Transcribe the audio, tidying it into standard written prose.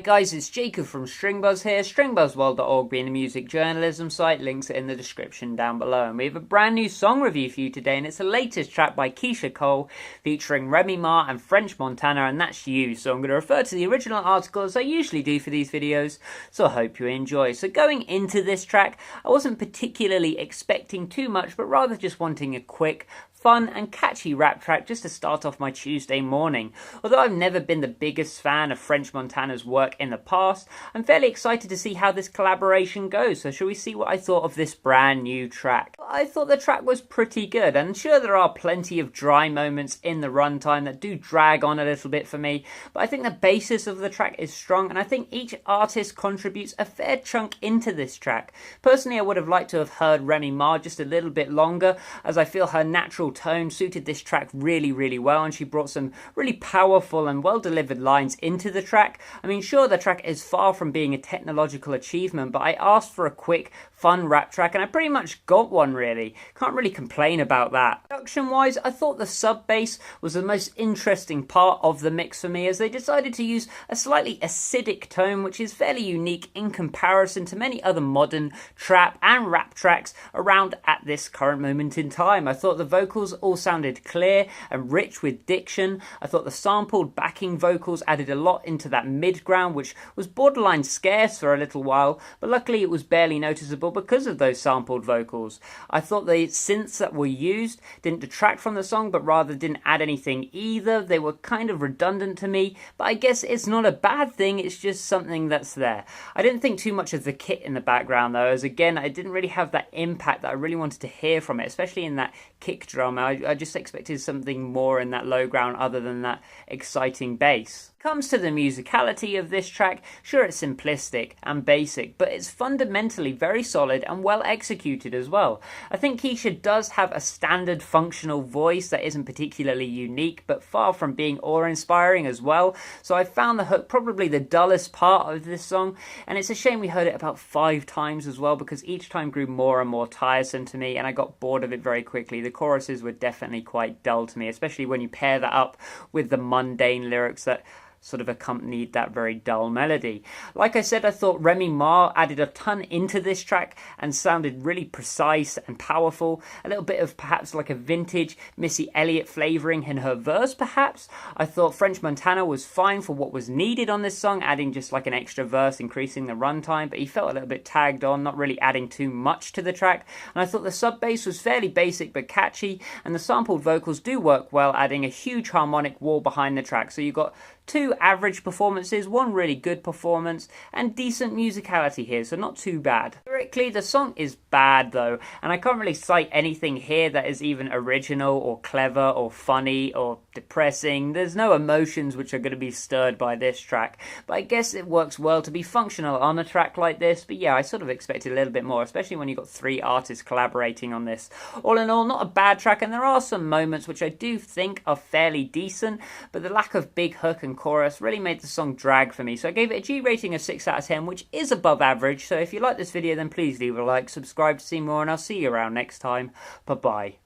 guys, it's Jacob from Stringbuzz here, stringbuzzworld.org being a music journalism site, links are in the description down below. And we have a brand new song review for you today, and it's the latest track by Keyshia featuring Remy and French Montana, and that's You. So I'm going to refer to the original article as I usually do for these videos, so I hope you enjoy. So going into this track, I wasn't particularly expecting too much, but rather just wanting a quick, fun and catchy rap track just to start off my Tuesday morning. Although I've never been the biggest fan of French Montana's work in the past, I'm fairly excited to see how this collaboration goes, so shall we see what I thought of this brand new track? I thought the track was pretty good, and sure there are plenty of dry moments in the runtime that do drag on a little bit for me, but I think the basis of the track is strong, and I think each artist contributes a fair chunk into this track. Personally, I would have liked to have heard Remy Ma just a little bit longer, as I feel her natural tone suited this track really well, and she brought some really powerful and well delivered lines into the track. I mean, sure, the track is far from being a technological achievement, but I asked for a quick, fun rap track, and I pretty much got one, really. Can't really complain about that. Production wise, I thought the sub bass was the most interesting part of the mix for me, as they decided to use a slightly acidic tone, which is fairly unique in comparison to many other modern trap and rap tracks around at this current moment in time. I thought the vocals all sounded clear and rich with diction. I thought the sampled backing vocals added a lot into that mid-ground, which was borderline scarce for a little while, but luckily it was barely noticeable because of those sampled vocals. I thought the synths that were used didn't detract from the song, but rather didn't add anything either. They were kind of redundant to me, but I guess it's not a bad thing, it's just something that's there. I didn't think too much of the kit in the background though, as again, I didn't really have that impact that I really wanted to hear from it, especially in that kick drum. I just expected something more in that low ground other than that exciting bass. Comes to the musicality of this track, sure it's simplistic and basic, but it's fundamentally very solid and well executed as well. I think Keyshia does have a standard functional voice that isn't particularly unique, but far from being awe-inspiring as well, so I found the hook probably the dullest part of this song, and it's a shame we heard it about 5 times as well, because each time grew more and more tiresome to me, and I got bored of it very quickly. The choruses were definitely quite dull to me, especially when you pair that up with the mundane lyrics that sort of accompanied that very dull melody. Like I said, I thought Remy Ma added a ton into this track and sounded really precise and powerful. A little bit of perhaps like a vintage Missy Elliott flavouring in her verse perhaps. I thought French Montana was fine for what was needed on this song, adding just like an extra verse, increasing the runtime, but he felt a little bit tagged on, not really adding too much to the track. And I thought the sub bass was fairly basic but catchy, and the sampled vocals do work well, adding a huge harmonic wall behind the track. So you got 2 average performances, 1 really good performance, and decent musicality here, so not too bad. Lyrically, the song is bad though, and I can't really cite anything here that is even original or clever or funny or depressing. There's no emotions which are going to be stirred by this track, but I guess it works well to be functional on a track like this. But yeah, I sort of expected a little bit more, especially when you've got 3 artists collaborating on this. All in all, not a bad track, and there are some moments which I do think are fairly decent, but the lack of big hook and chorus really made the song drag for me, so I gave it a G rating of 6 out of 10, which is above average. So if you like this video, then please leave a like, subscribe to see more, and I'll see you around next time. Bye bye.